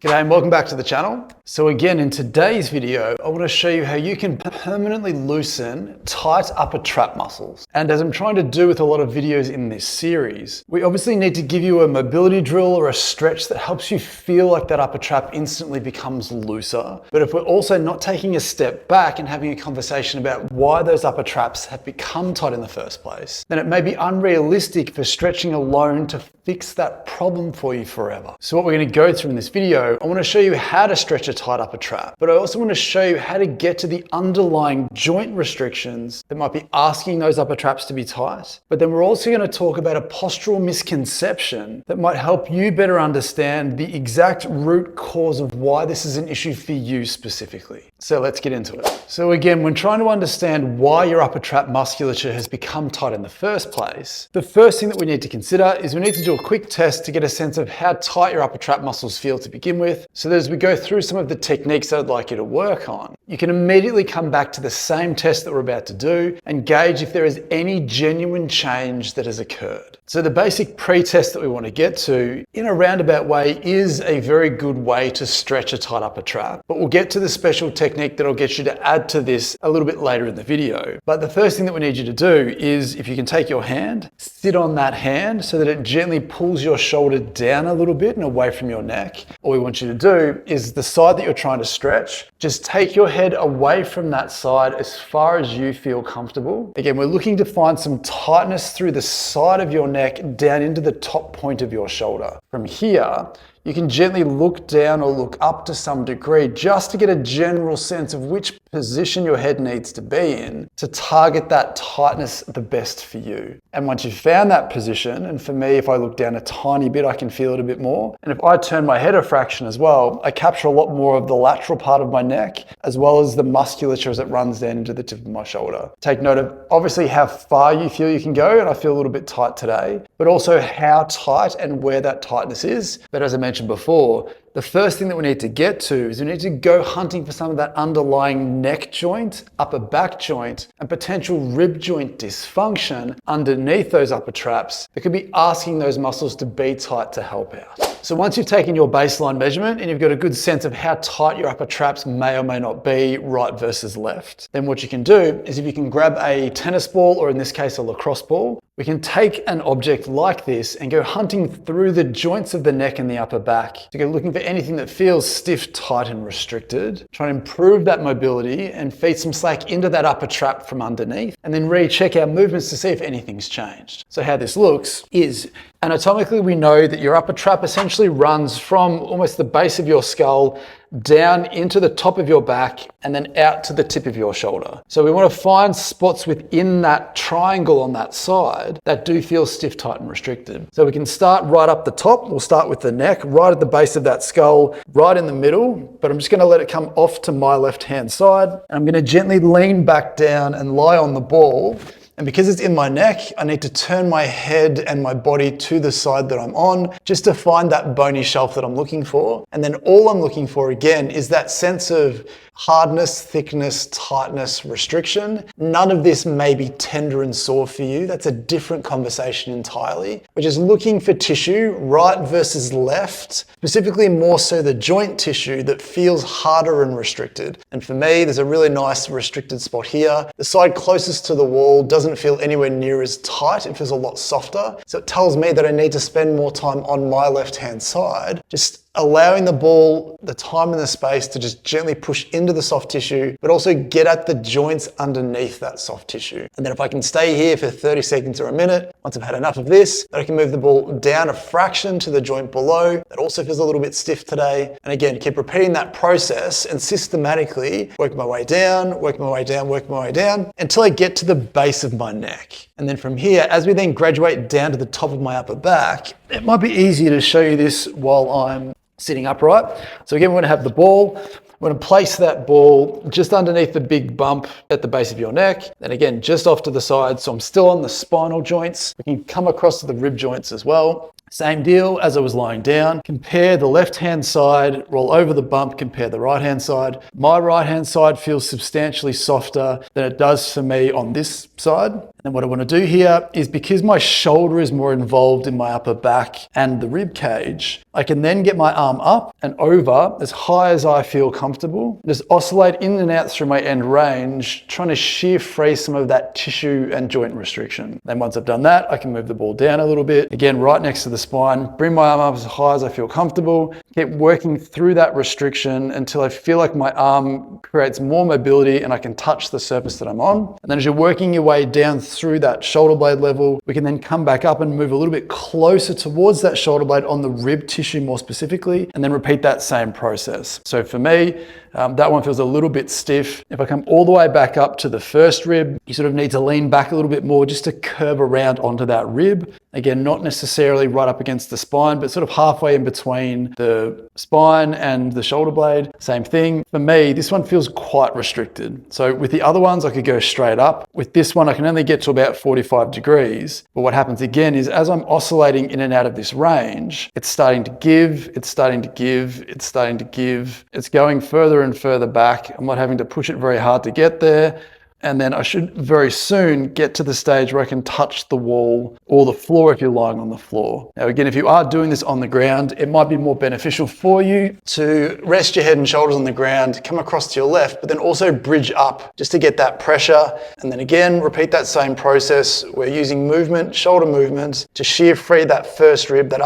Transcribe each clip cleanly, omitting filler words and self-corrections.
G'day and welcome back to the channel. So again, in today's video, I want to show you how you can permanently loosen tight upper trap muscles. And as I'm trying to do with a lot of videos in this series, we obviously need to give you a mobility drill or a stretch that helps you feel like that upper trap instantly becomes looser. But if we're also not taking a step back and having a conversation about why those upper traps have become tight in the first place, then it may be unrealistic for stretching alone to fix that problem for you forever. So what we're going to go through in this video, I want to show you how to stretch a tight upper trap, but I also want to show you how to get to the underlying joint restrictions that might be asking those upper traps to be tight. But then we're also going to talk about a postural misconception that might help you better understand the exact root cause of why this is an issue for you specifically. So let's get into it. So again, when trying to understand why your upper trap musculature has become tight in the first place, the first thing that we need to consider is we need to do a quick test to get a sense of how tight your upper trap muscles feel to begin with, so that as we go through some of the techniques that I'd like you to work on, you can immediately come back to the same test that we're about to do and gauge if there is any genuine change that has occurred. So the basic pre-test that we want to get to in a roundabout way is a very good way to stretch a tight upper trap, but we'll get to the special technique that'll get you to add to this a little bit later in the video. But the first thing that we need you to do is, if you can take your hand, sit on that hand so that it gently pulls your shoulder down a little bit and away from your neck. All we want you to do is the side that you're trying to stretch, just take your head away from that side as far as you feel comfortable. Again, we're looking to find some tightness through the side of your neck down into the top point of your shoulder. From here, you can gently look down or look up to some degree just to get a general sense of which position your head needs to be in to target that tightness the best for you. And once you've found that position, and for me, if I look down a tiny bit, I can feel it a bit more. And if I turn my head a fraction as well, I capture a lot more of the lateral part of my neck, as well as the musculature as it runs down into the tip of my shoulder. Take note of obviously how far you feel you can go, and I feel a little bit tight today, but also how tight and where that tightness is. But as I mentioned before, the first thing that we need to get to is we need to go hunting for some of that underlying neck joint, upper back joint, and potential rib joint dysfunction underneath those upper traps that could be asking those muscles to be tight to help out. So once you've taken your baseline measurement and you've got a good sense of how tight your upper traps may or may not be, right versus left, then what you can do is, if you can grab a tennis ball, or in this case a lacrosse ball, we can take an object like this and go hunting through the joints of the neck and the upper back to go looking for anything that feels stiff, tight, and restricted. Try and improve that mobility and feed some slack into that upper trap from underneath, and then recheck our movements to see if anything's changed. So how this looks is, anatomically, we know that your upper trap essentially runs from almost the base of your skull down into the top of your back and then out to the tip of your shoulder. So we want to find spots within that triangle on that side that do feel stiff, tight, and restricted. So we can start right up the top. We'll start with the neck, right at the base of that skull, right in the middle, but I'm just going to let it come off to my left-hand side. And I'm going to gently lean back down and lie on the ball. And because it's in my neck, I need to turn my head and my body to the side that I'm on just to find that bony shelf that I'm looking for. And then all I'm looking for again is that sense of hardness, thickness, tightness, restriction. None of this may be tender and sore for you. That's a different conversation entirely. We're just looking for tissue, right versus left, specifically more so the joint tissue that feels harder and restricted. And for me, there's a really nice restricted spot here. The side closest to the wall doesn't feel anywhere near as tight. It feels a lot softer. So it tells me that I need to spend more time on my left-hand side, just allowing the ball the time and the space to just gently push into the soft tissue, but also get at the joints underneath that soft tissue. And then if I can stay here for 30 seconds or a minute, once I've had enough of this, then I can move the ball down a fraction to the joint below. That also feels a little bit stiff today. And again, keep repeating that process and systematically work my way down, work my way down, work my way down until I get to the base of my neck. And then from here, as we then graduate down to the top of my upper back, it might be easier to show you this while I'm sitting upright. So again, we're going to have the ball. We're going to place that ball just underneath the big bump at the base of your neck. Then again, just off to the side. So I'm still on the spinal joints. We can come across to the rib joints as well. Same deal as I was lying down. Compare the left-hand side, roll over the bump, compare the right-hand side. My right-hand side feels substantially softer than it does for me on this side. And what I want to do here is, because my shoulder is more involved in my upper back and the rib cage, I can then get my arm up and over as high as I feel comfortable, just oscillate in and out through my end range, trying to shear free some of that tissue and joint restriction. Then once I've done that, I can move the ball down a little bit, again, right next to the spine, bring my arm up as high as I feel comfortable, keep working through that restriction until I feel like my arm creates more mobility and I can touch the surface that I'm on. And then as you're working your way down through that shoulder blade level, we can then come back up and move a little bit closer towards that shoulder blade on the rib tissue more specifically, and then repeat that same process. So for me, that one feels a little bit stiff. If I come all the way back up to the first rib, you sort of need to lean back a little bit more just to curve around onto that rib. Again, not necessarily right up against the spine, but sort of halfway in between the spine and the shoulder blade. Same thing. For me, this one feels quite restricted. So with the other ones, I could go straight up. With this one, I can only get to about 45 degrees. But what happens again is, as I'm oscillating in and out of this range, it's starting to give, it's starting to give, it's starting to give. It's going further and further back. I'm not having to push it very hard to get there. And then I should very soon get to the stage where I can touch the wall or the floor if you're lying on the floor. Now, again, if you are doing this on the ground, it might be more beneficial for you to rest your head and shoulders on the ground, come across to your left, but then also bridge up just to get that pressure. And then again, repeat that same process. We're using movement, shoulder movements, to shear free that first rib, that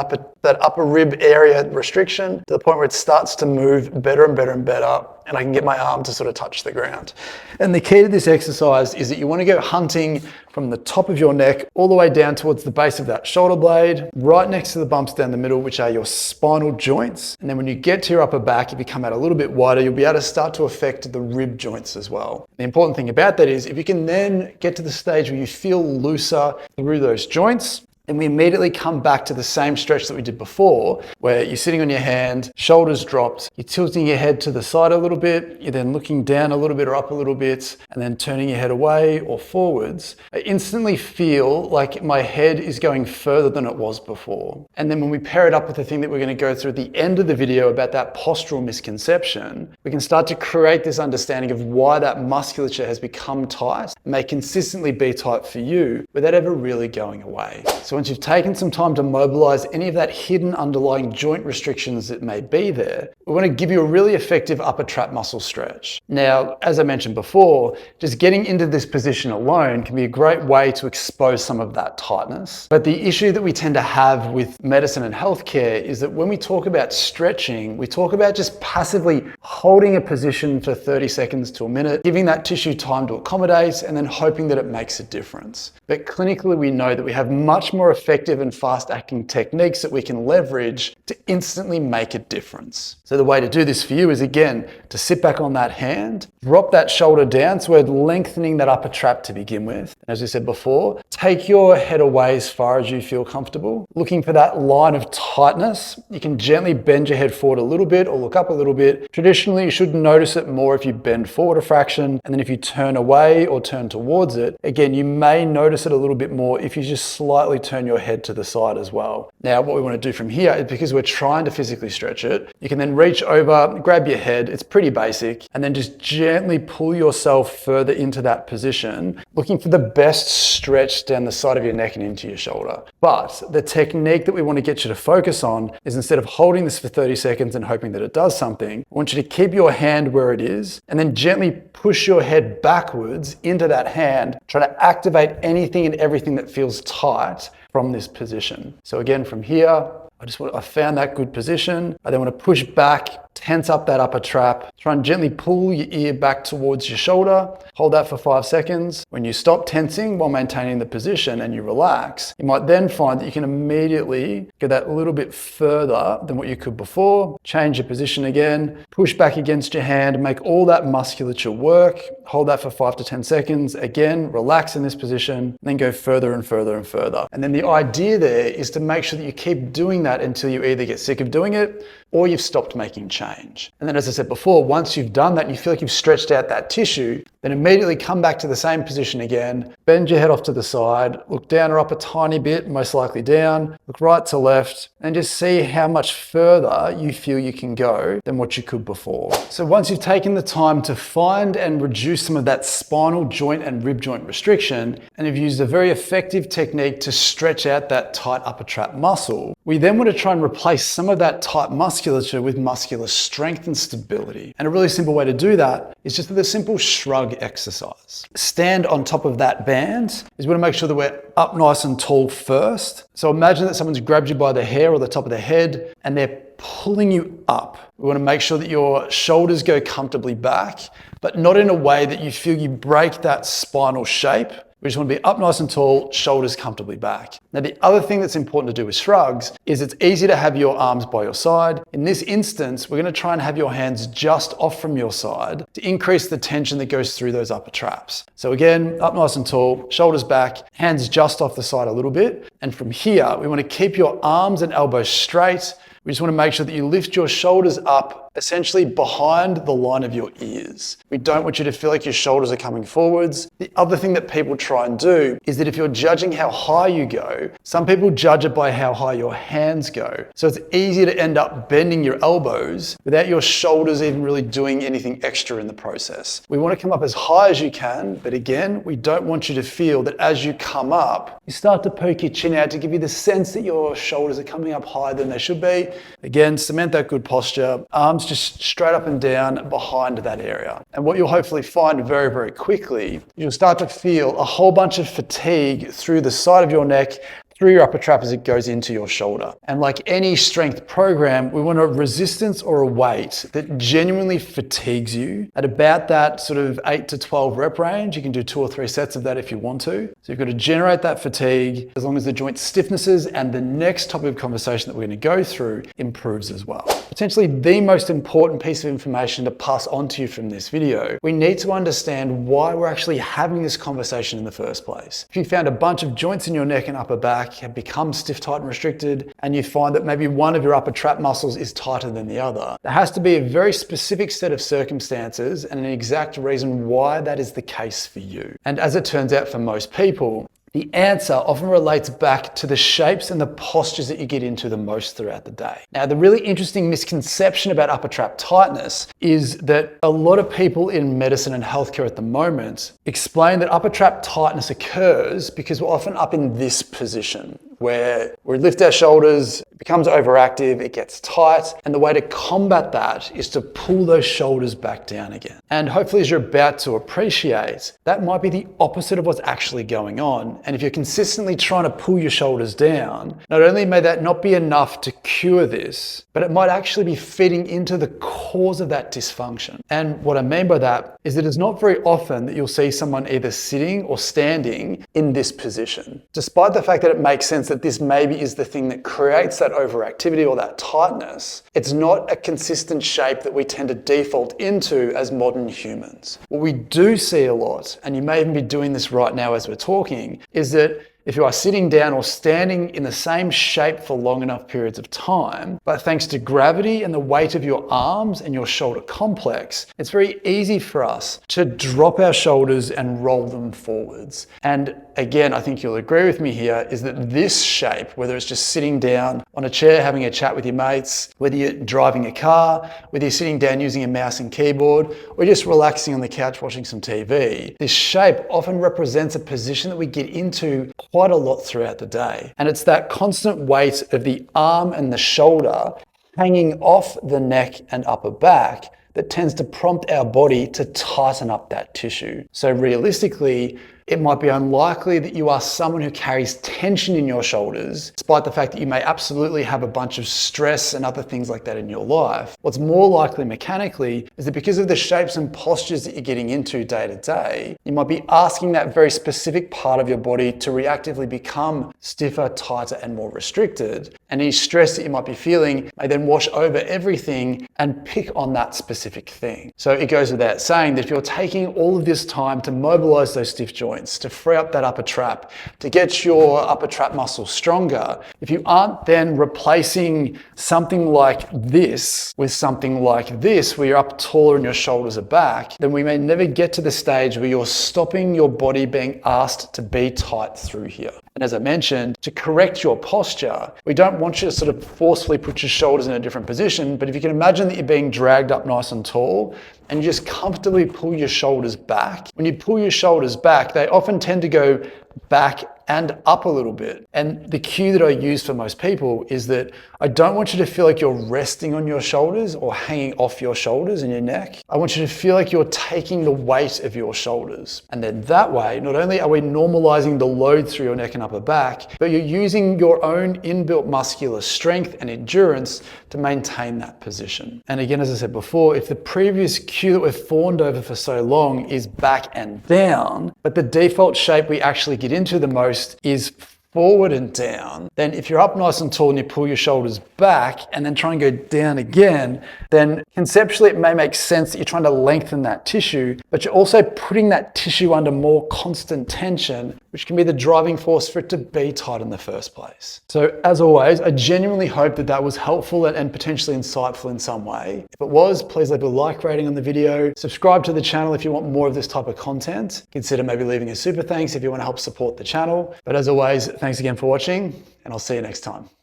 upper rib area restriction, to the point where it starts to move better and better and better, and I can get my arm to sort of touch the ground. And the key to this exercise is that you want to go hunting from the top of your neck all the way down towards the base of that shoulder blade, right next to the bumps down the middle, which are your spinal joints. And then when you get to your upper back, if you come out a little bit wider, you'll be able to start to affect the rib joints as well. The important thing about that is, if you can then get to the stage where you feel looser through those joints, and we immediately come back to the same stretch that we did before, where you're sitting on your hand, shoulders dropped, you're tilting your head to the side a little bit, you're then looking down a little bit or up a little bit, and then turning your head away or forwards. I instantly feel like my head is going further than it was before. And then when we pair it up with the thing that we're going to go through at the end of the video about that postural misconception, we can start to create this understanding of why that musculature has become tight, and may consistently be tight for you without ever really going away. So once you've taken some time to mobilize any of that hidden underlying joint restrictions that may be there, we want to give you a really effective upper trap muscle stretch. Now, as I mentioned before, just getting into this position alone can be a great way to expose some of that tightness. But the issue that we tend to have with medicine and healthcare is that when we talk about stretching, we talk about just passively holding a position for 30 seconds to a minute, giving that tissue time to accommodate, and then hoping that it makes a difference. But clinically, we know that we have much more effective and fast-acting techniques that we can leverage to instantly make a difference. So the way to do this for you is, again, to sit back on that hand, drop that shoulder down, so we're lengthening that upper trap to begin with. And as we said before, take your head away as far as you feel comfortable, looking for that line of tightness. You can gently bend your head forward a little bit or look up a little bit. Traditionally, you should notice it more if you bend forward a fraction, and then if you turn away or turn towards it, again, you may notice it a little bit more if you just slightly turn your head to the side as well. Now, what we want to do from here is, because we're trying to physically stretch it, you can then reach over, grab your head, it's pretty basic, and then just gently pull yourself further into that position, looking for the best stretch down the side of your neck and into your shoulder. But the technique that we want to get you to focus on is, instead of holding this for 30 seconds and hoping that it does something, I want you to keep your hand where it is and then gently push your head backwards into that hand, try to activate anything and everything that feels tight from this position. So again, from here, I found that good position. I then want to push back, tense up that upper trap, try and gently pull your ear back towards your shoulder, hold that for 5 seconds. When you stop tensing while maintaining the position and you relax, you might then find that you can immediately go that little bit further than what you could before, change your position again, push back against your hand, make all that musculature work, hold that for 5 to 10 seconds, again, relax in this position, then go further and further and further. And then the idea there is to make sure that you keep doing that until you either get sick of doing it or you've stopped making change. And then, as I said before, once you've done that and you feel like you've stretched out that tissue, Then immediately come back to the same position again, bend your head off to the side, look down or up a tiny bit, most likely down, look right to left, and just see how much further you feel you can go than what you could before. So once you've taken the time to find and reduce some of that spinal joint and rib joint restriction, and you've used a very effective technique to stretch out that tight upper trap muscle, we then want to try and replace some of that tight musculature with muscular strength and stability. And a really simple way to do that is just with a simple shrug exercise. Stand on top of that band. We want to make sure that we're up nice and tall first. So imagine that someone's grabbed you by the hair or the top of the head and they're pulling you up. We want to make sure that your shoulders go comfortably back, but not in a way that you feel you break that spinal shape. We just want to be up nice and tall, shoulders comfortably back. Now, the other thing that's important to do with shrugs is it's easy to have your arms by your side. In this instance, we're going to try and have your hands just off from your side to increase the tension that goes through those upper traps. So again, up nice and tall, shoulders back, hands just off the side a little bit. And from here, we want to keep your arms and elbows straight. We just want to make sure that you lift your shoulders up essentially behind the line of your ears. We don't want you to feel like your shoulders are coming forwards. The other thing that people try and do is that if you're judging how high you go, some people judge it by how high your hands go. So it's easy to end up bending your elbows without your shoulders even really doing anything extra in the process. We want to come up as high as you can, but again, we don't want you to feel that as you come up, you start to poke your chin out to give you the sense that your shoulders are coming up higher than they should be. Again, cement that good posture. Arms just straight up and down behind that area. And what you'll hopefully find very, very quickly, you'll start to feel a whole bunch of fatigue through the side of your neck, through your upper trap as it goes into your shoulder. And like any strength program, we want a resistance or a weight that genuinely fatigues you at about that sort of 8 to 12 rep range. You can do 2 or 3 sets of that if you want to. So you've got to generate that fatigue as long as the joint stiffnesses and the next topic of conversation that we're going to go through improves as well. Potentially the most important piece of information to pass on to you from this video, we need to understand why we're actually having this conversation in the first place. If you found a bunch of joints in your neck and upper back have become stiff, tight, and restricted, and you find that maybe one of your upper trap muscles is tighter than the other, there has to be a very specific set of circumstances and an exact reason why that is the case for you. And as it turns out for most people, the answer often relates back to the shapes and the postures that you get into the most throughout the day. Now, the really interesting misconception about upper trap tightness is that a lot of people in medicine and healthcare at the moment explain that upper trap tightness occurs because we're often up in this position, where we lift our shoulders, it becomes overactive, it gets tight, and the way to combat that is to pull those shoulders back down again. And hopefully, as you're about to appreciate, that might be the opposite of what's actually going on. And if you're consistently trying to pull your shoulders down, not only may that not be enough to cure this, but it might actually be feeding into the cause of that dysfunction. And what I mean by that is that it's not very often that you'll see someone either sitting or standing in this position, despite the fact that it makes sense that this maybe is the thing that creates that overactivity or that tightness. It's not a consistent shape that we tend to default into as modern humans. What we do see a lot, and you may even be doing this right now as we're talking, is that if you are sitting down or standing in the same shape for long enough periods of time, but thanks to gravity and the weight of your arms and your shoulder complex, it's very easy for us to drop our shoulders and roll them forwards. And again, I think you'll agree with me here, is that this shape, whether it's just sitting down on a chair having a chat with your mates, whether you're driving a car, whether you're sitting down using a mouse and keyboard, or just relaxing on the couch watching some TV, this shape often represents a position that we get into quite a lot throughout the day. And it's that constant weight of the arm and the shoulder hanging off the neck and upper back that tends to prompt our body to tighten up that tissue. So realistically, it might be unlikely that you are someone who carries tension in your shoulders, despite the fact that you may absolutely have a bunch of stress and other things like that in your life. What's more likely mechanically is that because of the shapes and postures that you're getting into day to day, you might be asking that very specific part of your body to reactively become stiffer, tighter, and more restricted. And any stress that you might be feeling may then wash over everything and pick on that specific thing. So it goes without saying that if you're taking all of this time to mobilize those stiff joints, joints, to free up that upper trap, to get your upper trap muscle stronger, if you aren't then replacing something like this with something like this, where you're up taller and your shoulders are back, then we may never get to the stage where you're stopping your body being asked to be tight through here. And as I mentioned, to correct your posture, we don't want you to sort of forcefully put your shoulders in a different position, but if you can imagine that you're being dragged up nice and tall, and you just comfortably pull your shoulders back. When you pull your shoulders back, they often tend to go back and up a little bit. And the cue that I use for most people is that I don't want you to feel like you're resting on your shoulders or hanging off your shoulders and your neck. I want you to feel like you're taking the weight of your shoulders. And then that way, not only are we normalizing the load through your neck and upper back, but you're using your own inbuilt muscular strength and endurance to maintain that position. And again, as I said before, if the previous cue that we've fawned over for so long is back and down, but the default shape we actually get into the most is forward and down, then if you're up nice and tall and you pull your shoulders back and then try and go down again, then conceptually it may make sense that you're trying to lengthen that tissue, but you're also putting that tissue under more constant tension, which can be the driving force for it to be tight in the first place. So as always, I genuinely hope that that was helpful and potentially insightful in some way. If it was, please leave a like rating on the video, subscribe to the channel if you want more of this type of content, consider maybe leaving a super thanks if you want to help support the channel. But as always, thanks again for watching, and I'll see you next time.